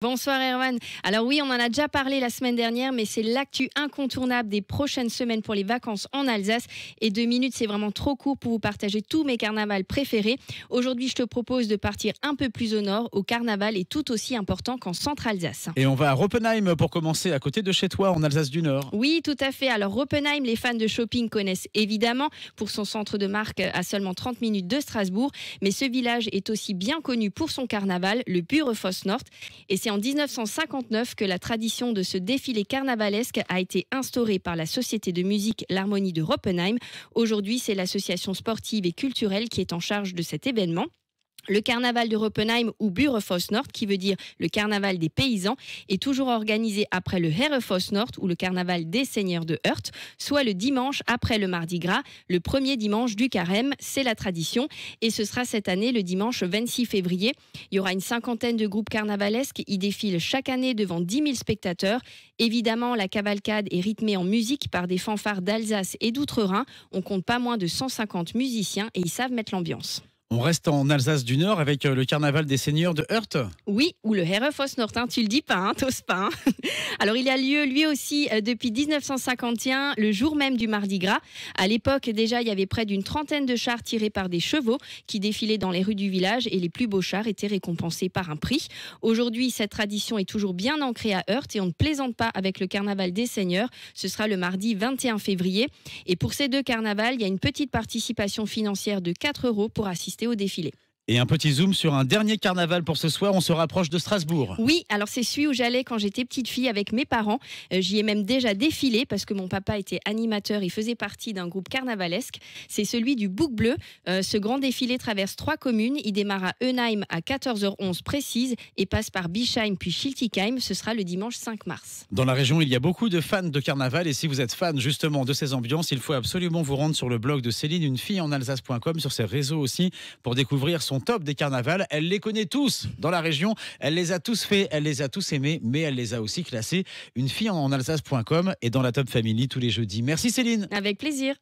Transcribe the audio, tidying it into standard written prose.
Bonsoir Erwan. Alors oui, on en a déjà parlé la semaine dernière, mais c'est l'actu incontournable des prochaines semaines pour les vacances en Alsace. Et 2 minutes, c'est vraiment trop court pour vous partager tous mes carnavals préférés. Aujourd'hui, je te propose de partir un peu plus au nord, où carnaval est tout aussi important qu'en centre-Alsace. Et on va à Roppenheim pour commencer, à côté de chez toi, en Alsace du Nord. Oui, tout à fait. Alors Roppenheim, les fans de shopping connaissent évidemment pour son centre de marque à seulement 30 minutes de Strasbourg. Mais ce village est aussi bien connu pour son carnaval, le Burefoss Nord. Et c'est en 1959 que la tradition de ce défilé carnavalesque a été instaurée par la société de musique L'Harmonie de Roppenheim. Aujourd'hui, c'est l'association sportive et culturelle qui est en charge de cet événement. Le carnaval de Roppenheim ou Burefoss Nord, qui veut dire le carnaval des paysans, est toujours organisé après le Herrefoss Nord ou le carnaval des seigneurs de Heurt, soit le dimanche après le Mardi Gras, le premier dimanche du carême, c'est la tradition. Et ce sera cette année le dimanche 26 février. Il y aura une cinquantaine de groupes carnavalesques. Ils défilent chaque année devant 10 000 spectateurs. Évidemment, la cavalcade est rythmée en musique par des fanfares d'Alsace et d'Outre-Rhin. On compte pas moins de 150 musiciens et ils savent mettre l'ambiance. On reste en Alsace du Nord avec le carnaval des seigneurs de Heurt. Oui, ou le Herrefoss Nord, tu le dis pas, t'oses pas. Alors il a lieu lui aussi depuis 1951, le jour même du Mardi Gras. À l'époque déjà, il y avait près d'une trentaine de chars tirés par des chevaux qui défilaient dans les rues du village et les plus beaux chars étaient récompensés par un prix. Aujourd'hui, cette tradition est toujours bien ancrée à Heurt et on ne plaisante pas avec le carnaval des seigneurs. Ce sera le mardi 21 février. Et pour ces deux carnavals, il y a une petite participation financière de 4 € pour assister au défilé. Et un petit zoom sur un dernier carnaval pour ce soir, on se rapproche de Strasbourg. Oui, alors c'est celui où j'allais quand j'étais petite fille avec mes parents. J'y ai même déjà défilé parce que mon papa était animateur, il faisait partie d'un groupe carnavalesque. C'est celui du Bouc Bleu. Ce grand défilé traverse 3 communes. Il démarre à Eunheim à 14h11 précise et passe par Bischheim puis Schiltigheim. Ce sera le dimanche 5 mars. Dans la région, il y a beaucoup de fans de carnaval et si vous êtes fan justement de ces ambiances, il faut absolument vous rendre sur le blog de Céline, unefilleenalsace.com, sur ses réseaux aussi, pour découvrir son top des carnavals. Elle les connaît tous dans la région, elle les a tous faits, elle les a tous aimés, mais elle les a aussi classés. Unefilleenalsace.com et dans la Top Family tous les jeudis. Merci Céline. Avec plaisir.